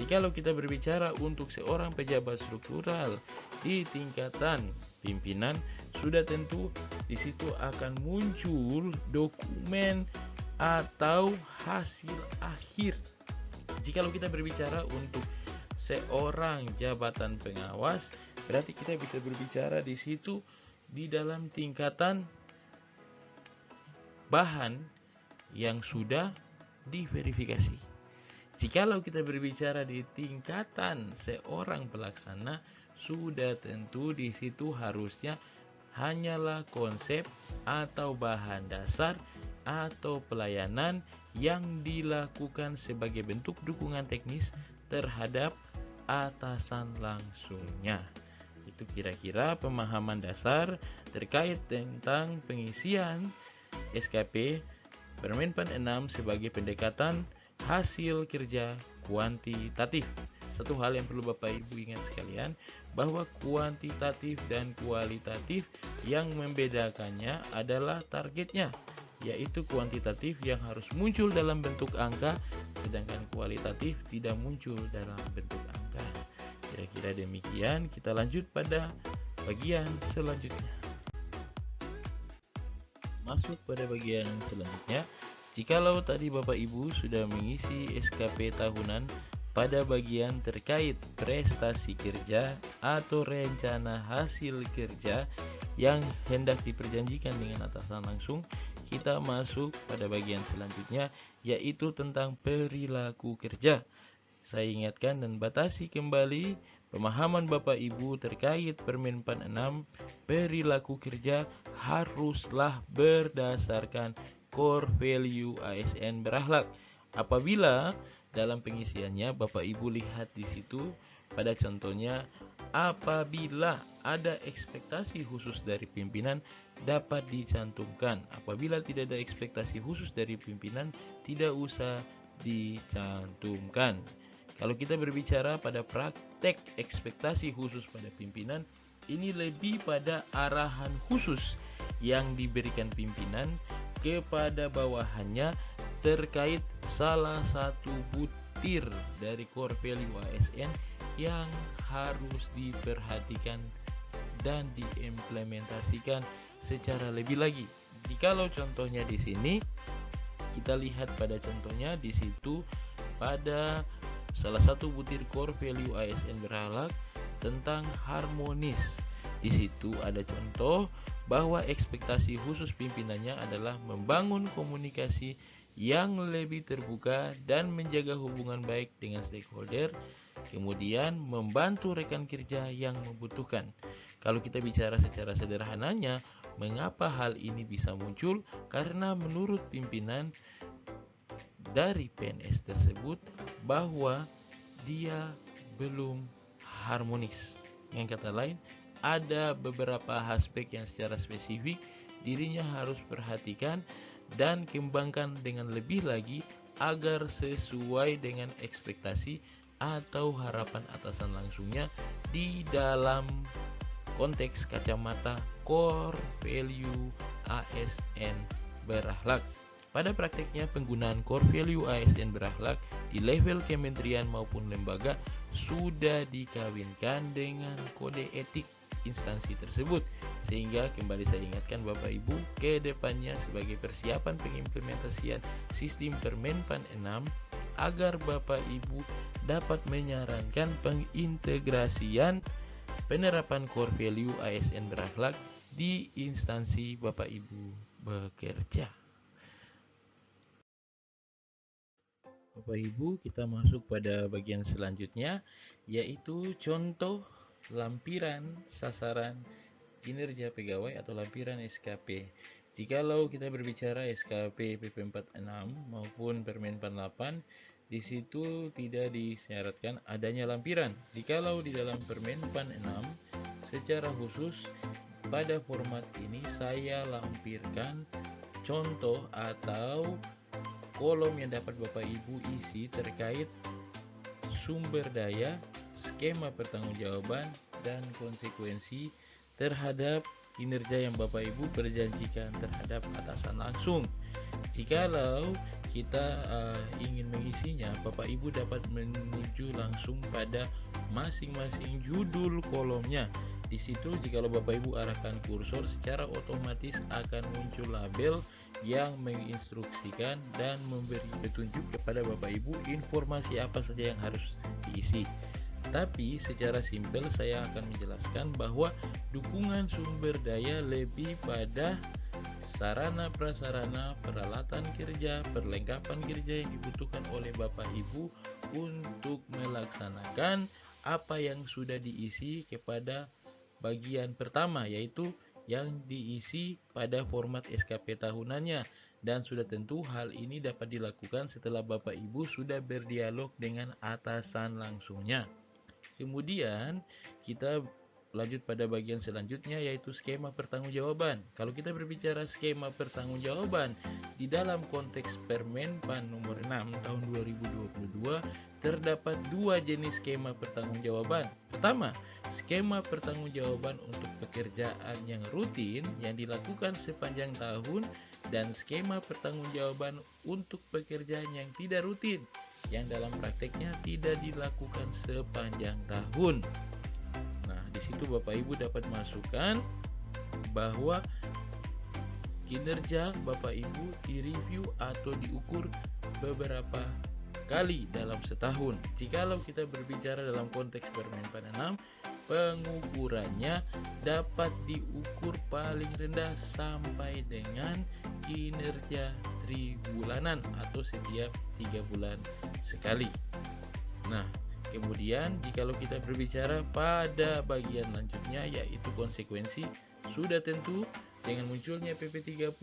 Jikalau kita berbicara untuk seorang pejabat struktural di tingkatan pimpinan, sudah tentu di situ akan muncul dokumen atau hasil akhir. Jikalau kita berbicara untuk seorang jabatan pengawas, berarti kita bisa berbicara di situ di dalam tingkatan bahan yang sudah diverifikasi. Jikalau kita berbicara di tingkatan seorang pelaksana, sudah tentu di situ harusnya hanyalah konsep atau bahan dasar atau pelayanan yang dilakukan sebagai bentuk dukungan teknis terhadap atasan langsungnya. Itu kira-kira pemahaman dasar terkait tentang pengisian SKP Permenpan 6 sebagai pendekatan hasil kerja kuantitatif. Satu hal yang perlu Bapak Ibu ingat sekalian, bahwa kuantitatif dan kualitatif yang membedakannya adalah targetnya, yaitu kuantitatif yang harus muncul dalam bentuk angka, sedangkan kualitatif tidak muncul dalam bentuk angka. Kira-kira demikian. Kita lanjut pada bagian selanjutnya. Masuk pada bagian selanjutnya. Jikalau tadi Bapak Ibu sudah mengisi SKP tahunan pada bagian terkait prestasi kerja atau rencana hasil kerja yang hendak diperjanjikan dengan atasan langsung, kita masuk pada bagian selanjutnya, yaitu tentang perilaku kerja. Saya ingatkan dan batasi kembali pemahaman Bapak Ibu terkait Permenpan 6, perilaku kerja haruslah berdasarkan core value ASN berakhlak. Apabila dalam pengisiannya Bapak Ibu lihat di situ pada contohnya, apabila ada ekspektasi khusus dari pimpinan dapat dicantumkan. Apabila tidak ada ekspektasi khusus dari pimpinan, tidak usah dicantumkan. Kalau kita berbicara pada praktek ekspektasi khusus pada pimpinan, ini lebih pada arahan khusus yang diberikan pimpinan kepada bawahannya terkait salah satu butir dari core value ASN yang harus diperhatikan dan diimplementasikan secara lebih lagi. Jikalau contohnya di sini, kita lihat pada contohnya di situ pada salah satu butir core value ASN berakhlak tentang harmonis. Di situ ada contoh bahwa ekspektasi khusus pimpinannya adalah membangun komunikasi yang lebih terbuka dan menjaga hubungan baik dengan stakeholder, kemudian membantu rekan kerja yang membutuhkan. Kalau kita bicara secara sederhananya, mengapa hal ini bisa muncul? Karena menurut pimpinan dari PNS tersebut bahwa dia belum harmonis. Yang kata lain, ada beberapa aspek yang secara spesifik dirinya harus perhatikan dan kembangkan dengan lebih lagi agar sesuai dengan ekspektasi atau harapan atasan langsungnya di dalam konteks kacamata core value ASN berakhlak. Pada prakteknya, penggunaan core value ASN berakhlak di level kementerian maupun lembaga sudah dikawinkan dengan kode etik instansi tersebut, sehingga kembali saya ingatkan Bapak Ibu ke depannya sebagai persiapan pengimplementasian sistem Permenpan 6 agar Bapak Ibu dapat menyarankan pengintegrasian penerapan core value ASN berakhlak di instansi Bapak Ibu bekerja. Bapak Ibu, kita masuk pada bagian selanjutnya, yaitu contoh lampiran sasaran kinerja pegawai atau lampiran SKP. Jikalau kita berbicara SKP PP46 maupun Permenpan 8, di situ tidak disyaratkan adanya lampiran. Jikalau di dalam Permenpan 6 secara khusus pada format ini saya lampirkan contoh atau kolom yang dapat Bapak Ibu isi terkait sumber daya, skema pertanggungjawaban, dan konsekuensi terhadap kinerja yang Bapak Ibu berjanjikan terhadap atasan langsung. Jikalau kita ingin mengisinya, Bapak Ibu dapat menuju langsung pada masing-masing judul kolomnya. Di situ jikalau Bapak Ibu arahkan kursor, secara otomatis akan muncul label yang menginstruksikan dan memberi petunjuk kepada Bapak Ibu informasi apa saja yang harus diisi. Tapi secara simpel saya akan menjelaskan bahwa dukungan sumber daya lebih pada sarana prasarana, peralatan kerja, perlengkapan kerja yang dibutuhkan oleh Bapak Ibu untuk melaksanakan apa yang sudah diisi kepada bagian pertama, yaitu yang diisi pada format SKP tahunannya. Dan sudah tentu hal ini dapat dilakukan setelah Bapak Ibu sudah berdialog dengan atasan langsungnya. Kemudian kita lanjut pada bagian selanjutnya, yaitu skema pertanggungjawaban. Kalau kita berbicara skema pertanggungjawaban di dalam konteks Permenpan nomor 6 tahun 2022, terdapat dua jenis skema pertanggungjawaban. Pertama, skema pertanggungjawaban untuk pekerjaan yang rutin yang dilakukan sepanjang tahun, dan skema pertanggungjawaban untuk pekerjaan yang tidak rutin yang dalam prakteknya tidak dilakukan sepanjang tahun. Nah, di situ Bapak Ibu dapat masukkan bahwa kinerja Bapak Ibu direview atau diukur beberapa kali dalam setahun. Jikalau kita berbicara dalam konteks Permenpan 6, pengukurannya dapat diukur paling rendah sampai dengan kinerja tribulanan atau setiap 3 bulan sekali. Nah, kemudian jikalau kita berbicara pada bagian lanjutnya, yaitu konsekuensi, sudah tentu dengan munculnya PP 30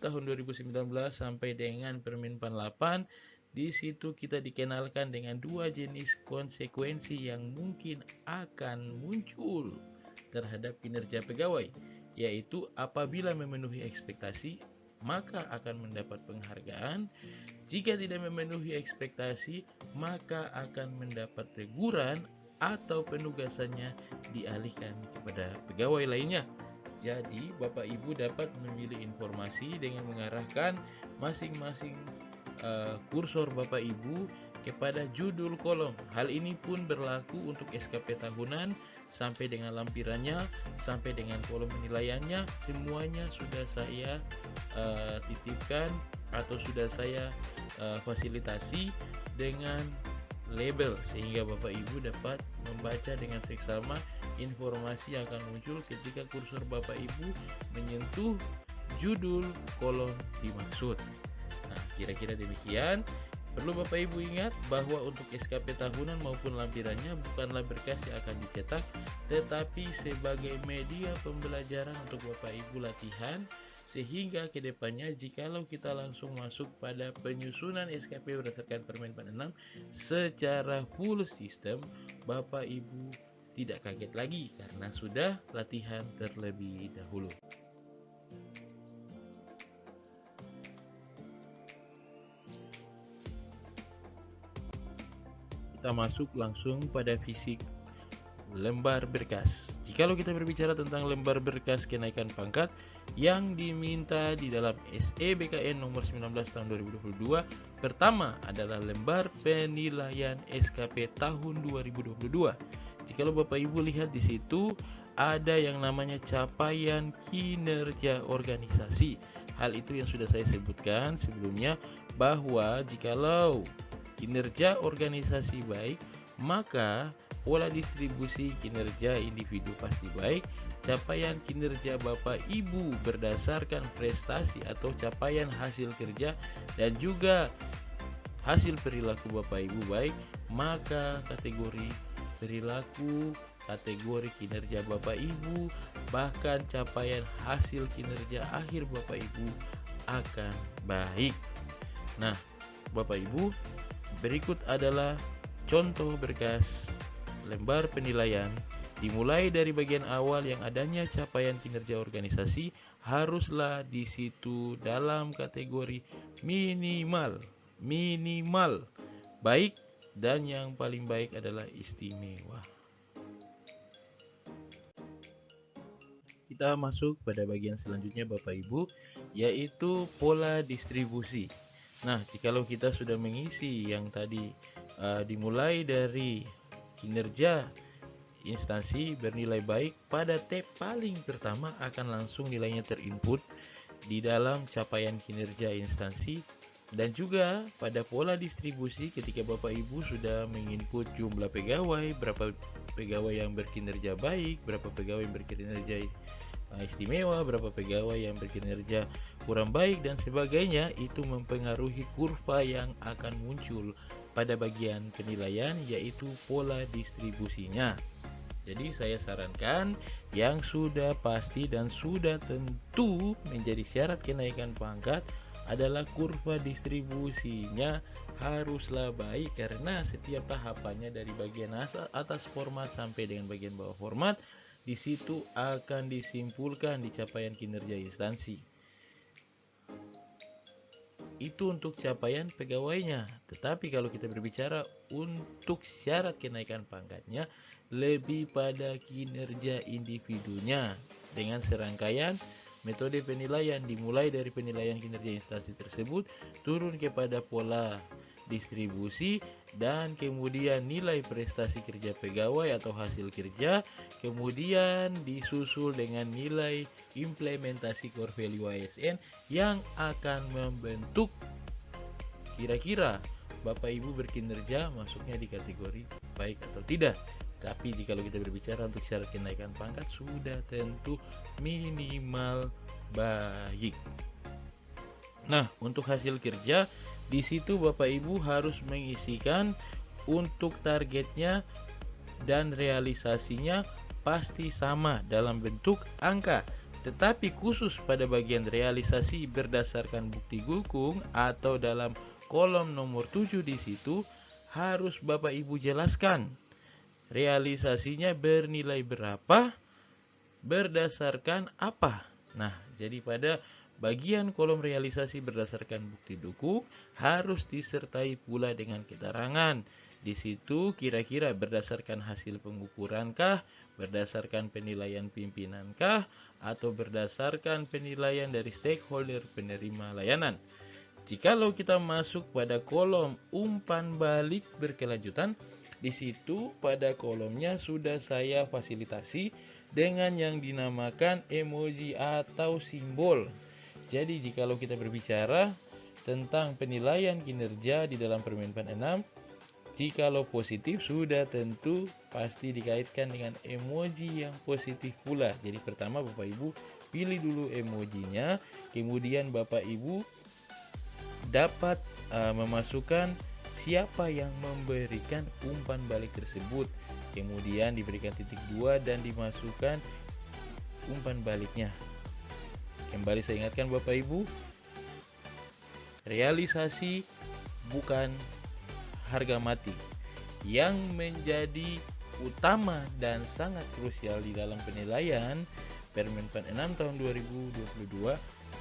tahun 2019 sampai dengan Permenpan 8, di situ kita dikenalkan dengan dua jenis konsekuensi yang mungkin akan muncul terhadap kinerja pegawai, yaitu apabila memenuhi ekspektasi maka akan mendapat penghargaan, jika tidak memenuhi ekspektasi maka akan mendapat teguran atau penugasannya dialihkan kepada pegawai lainnya. Jadi Bapak Ibu dapat memilih informasi dengan mengarahkan masing-masing kursor Bapak Ibu kepada judul kolom. Hal ini pun berlaku untuk SKP tahunan sampai dengan lampirannya, sampai dengan kolom penilaiannya, semuanya sudah saya titipkan atau sudah saya fasilitasi dengan label, sehingga Bapak Ibu dapat membaca dengan seksama informasi yang akan muncul ketika kursor Bapak Ibu menyentuh judul kolom dimaksud. Nah, kira-kira demikian. Perlu Bapak Ibu ingat bahwa untuk SKP tahunan maupun lampirannya bukanlah berkas yang akan dicetak, tetapi sebagai media pembelajaran untuk Bapak Ibu latihan, sehingga kedepannya jikalau kita langsung masuk pada penyusunan SKP berdasarkan Permenpan 6 secara full sistem, Bapak Ibu tidak kaget lagi karena sudah latihan terlebih dahulu. Kita masuk langsung pada fisik lembar berkas. Jikalau kita berbicara tentang lembar berkas kenaikan pangkat yang diminta di dalam SE-BKN nomor 19 tahun 2022, pertama adalah lembar penilaian SKP tahun 2022. Jikalau Bapak Ibu lihat di situ ada yang namanya capaian kinerja organisasi. Hal itu yang sudah saya sebutkan sebelumnya, bahwa jikalau kinerja organisasi baik, maka pola distribusi kinerja individu pasti baik. Capaian kinerja Bapak Ibu berdasarkan prestasi atau capaian hasil kerja dan juga hasil perilaku Bapak Ibu baik, maka kategori perilaku, kategori kinerja Bapak Ibu, bahkan capaian hasil kinerja akhir Bapak Ibu akan baik. Nah, Bapak Ibu, berikut adalah contoh berkas lembar penilaian. Dimulai dari bagian awal yang adanya capaian kinerja organisasi haruslah di situ dalam kategori minimal baik, dan yang paling baik adalah istimewa. Kita masuk pada bagian selanjutnya Bapak Ibu, yaitu pola distribusi. Nah, jikalau kita sudah mengisi yang tadi dimulai dari kinerja instansi bernilai baik, pada tab paling pertama akan langsung nilainya terinput di dalam capaian kinerja instansi, dan juga pada pola distribusi ketika Bapak Ibu sudah menginput jumlah pegawai, berapa pegawai yang berkinerja baik, berapa pegawai yang berkinerja istimewa, berapa pegawai yang berkinerja kurang baik dan sebagainya, itu mempengaruhi kurva yang akan muncul pada bagian penilaian, yaitu pola distribusinya. Jadi saya sarankan yang sudah pasti dan sudah tentu menjadi syarat kenaikan pangkat adalah kurva distribusinya haruslah baik, karena setiap tahapannya dari bagian atas format sampai dengan bagian bawah format, di situ akan disimpulkan di capaian kinerja instansi. Itu untuk capaian pegawainya. Tetapi kalau kita berbicara untuk syarat kenaikan pangkatnya, lebih pada kinerja individunya dengan serangkaian metode penilaian, dimulai dari penilaian kinerja instansi tersebut, turun kepada pola distribusi, dan kemudian nilai prestasi kerja pegawai atau hasil kerja, kemudian disusul dengan nilai implementasi core value ASN yang akan membentuk kira-kira Bapak Ibu berkinerja masuknya di kategori baik atau tidak. Tapi kalau kita berbicara untuk syarat kenaikan pangkat, sudah tentu minimal baik. Nah, untuk hasil kerja, di situ Bapak Ibu harus mengisikan untuk targetnya dan realisasinya pasti sama dalam bentuk angka. Tetapi khusus pada bagian realisasi berdasarkan bukti gulkung atau dalam kolom nomor 7 di situ harus Bapak Ibu jelaskan realisasinya bernilai berapa, berdasarkan apa. Nah, jadi pada bagian kolom realisasi berdasarkan bukti dukung harus disertai pula dengan keterangan. Di situ kira-kira berdasarkan hasil pengukurankah, berdasarkan penilaian pimpinankah, atau berdasarkan penilaian dari stakeholder penerima layanan. Jikalau kita masuk pada kolom umpan balik berkelanjutan, di situ pada kolomnya sudah saya fasilitasi dengan yang dinamakan emoji atau simbol. Jadi jikalau kita berbicara tentang penilaian kinerja di dalam Permenpan 6, jikalau positif sudah tentu pasti dikaitkan dengan emoji yang positif pula. Jadi pertama Bapak Ibu pilih dulu emojinya, kemudian Bapak Ibu dapat memasukkan siapa yang memberikan umpan balik tersebut, kemudian diberikan titik 2 dan dimasukkan umpan baliknya. Kembali saya ingatkan Bapak Ibu, realisasi bukan harga mati. Yang menjadi utama dan sangat krusial di dalam penilaian Permenpan 6 tahun 2022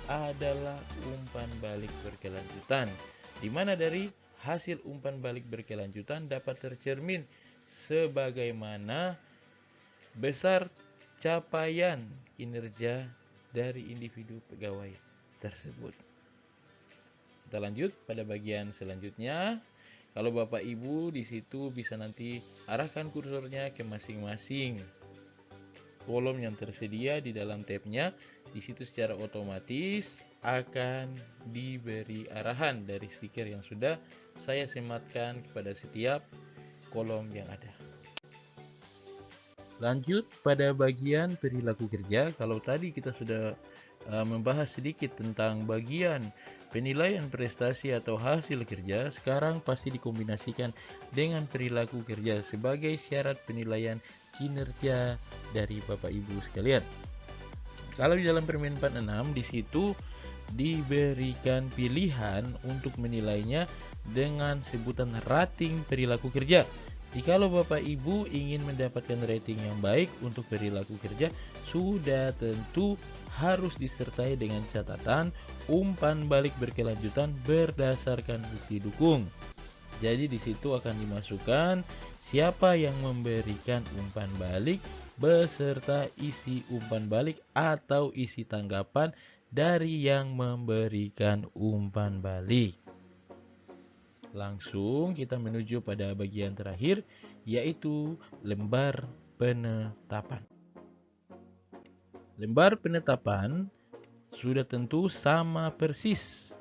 adalah umpan balik berkelanjutan, di mana dari hasil umpan balik berkelanjutan dapat tercermin sebagaimana besar capaian kinerja dari individu pegawai tersebut. Kita lanjut pada bagian selanjutnya. Kalau Bapak Ibu di situ bisa nanti arahkan kursornya ke masing-masing kolom yang tersedia di dalam tabnya. Di situ secara otomatis akan diberi arahan dari stiker yang sudah saya sematkan kepada setiap kolom yang ada. Lanjut pada bagian perilaku kerja. Kalau tadi kita sudah membahas sedikit tentang bagian penilaian prestasi atau hasil kerja, sekarang pasti dikombinasikan dengan perilaku kerja sebagai syarat penilaian kinerja dari Bapak Ibu sekalian. Kalau di dalam Permenpan 6 di situ diberikan pilihan untuk menilainya dengan sebutan rating perilaku kerja. Jikalau Bapak Ibu ingin mendapatkan rating yang baik untuk perilaku kerja, sudah tentu harus disertai dengan catatan umpan balik berkelanjutan berdasarkan bukti dukung. Jadi di situ akan dimasukkan siapa yang memberikan umpan balik beserta isi umpan balik atau isi tanggapan dari yang memberikan umpan balik. Langsung kita menuju pada bagian terakhir, yaitu lembar penetapan. Lembar penetapan sudah tentu sama persis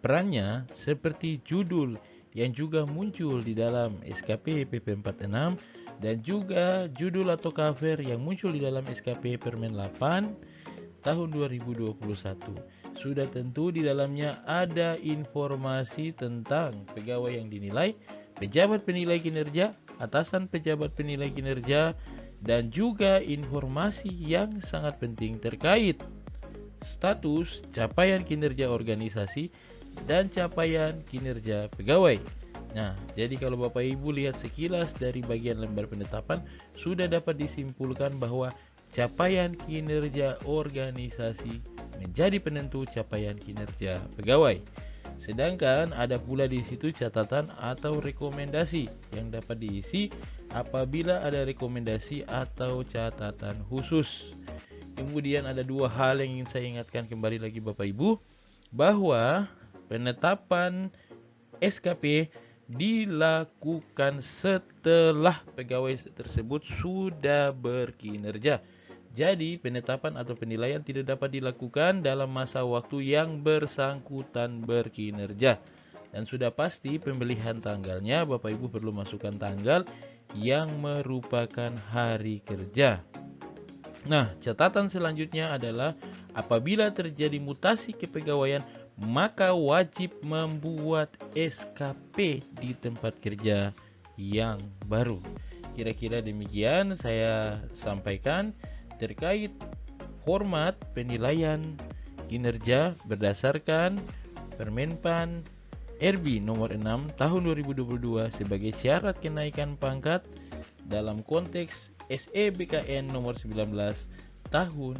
perannya seperti judul yang juga muncul di dalam SKP PP46 dan juga judul atau cover yang muncul di dalam SKP Permen 8 tahun 2021. Sudah tentu di dalamnya ada informasi tentang pegawai yang dinilai, pejabat penilai kinerja, atasan pejabat penilai kinerja, dan juga informasi yang sangat penting terkait status, capaian kinerja organisasi, dan capaian kinerja pegawai. Nah, jadi kalau Bapak Ibu lihat sekilas dari bagian lembar penetapan, sudah dapat disimpulkan bahwa capaian kinerja organisasi menjadi penentu capaian kinerja pegawai. Sedangkan ada pula di situ catatan atau rekomendasi yang dapat diisi apabila ada rekomendasi atau catatan khusus. Kemudian ada dua hal yang ingin saya ingatkan kembali lagi Bapak Ibu, bahwa penetapan SKP dilakukan setelah pegawai tersebut sudah berkinerja. Jadi penetapan atau penilaian tidak dapat dilakukan dalam masa waktu yang bersangkutan berkinerja. Dan sudah pasti pemilihan tanggalnya Bapak Ibu perlu masukkan tanggal yang merupakan hari kerja. Nah, catatan selanjutnya adalah apabila terjadi mutasi kepegawaian, maka wajib membuat SKP di tempat kerja yang baru. Kira-kira demikian saya sampaikan terkait format penilaian kinerja berdasarkan Permenpan RB nomor 6 tahun 2022 sebagai syarat kenaikan pangkat dalam konteks SEBKN nomor 19 tahun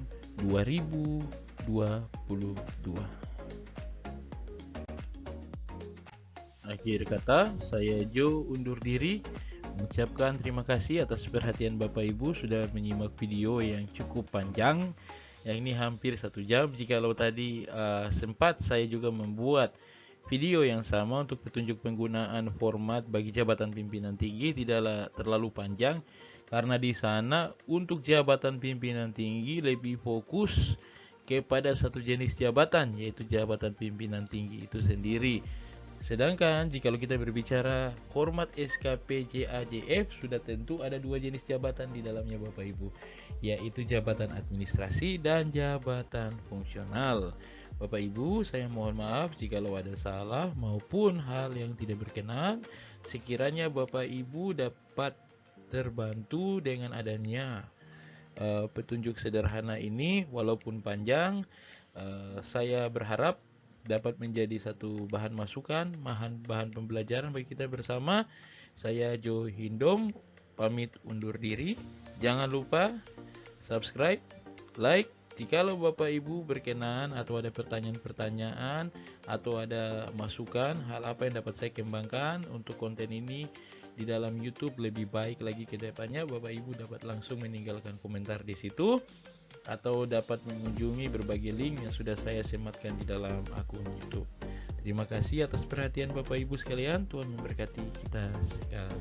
2022. Akhir kata, saya Jo undur diri. Mengucapkan terima kasih atas perhatian Bapak Ibu sudah menyimak video yang cukup panjang. Yang ini hampir 1 jam. Jikalau tadi sempat saya juga membuat video yang sama untuk petunjuk penggunaan format bagi jabatan pimpinan tinggi, tidaklah terlalu panjang. Karena di sana untuk jabatan pimpinan tinggi lebih fokus kepada satu jenis jabatan, yaitu jabatan pimpinan tinggi itu sendiri. Sedangkan jika kita berbicara format SKP JAJF, sudah tentu ada 2 jenis jabatan di dalamnya Bapak Ibu, yaitu jabatan administrasi dan jabatan fungsional. Bapak Ibu, saya mohon maaf jika ada salah maupun hal yang tidak berkenan. Sekiranya Bapak Ibu dapat terbantu dengan adanya petunjuk sederhana ini, walaupun panjang, saya berharap dapat menjadi satu bahan masukan, bahan pembelajaran bagi kita bersama. Saya Jo Hindom pamit undur diri. Jangan lupa subscribe, like. Jikalau Bapak Ibu berkenan atau ada pertanyaan-pertanyaan atau ada masukan hal apa yang dapat saya kembangkan untuk konten ini di dalam YouTube lebih baik lagi ke depannya, Bapak Ibu dapat langsung meninggalkan komentar di situ atau dapat mengunjungi berbagai link yang sudah saya sematkan di dalam akun YouTube. Terima kasih atas perhatian Bapak Ibu sekalian. Tuhan memberkati kita sekalian.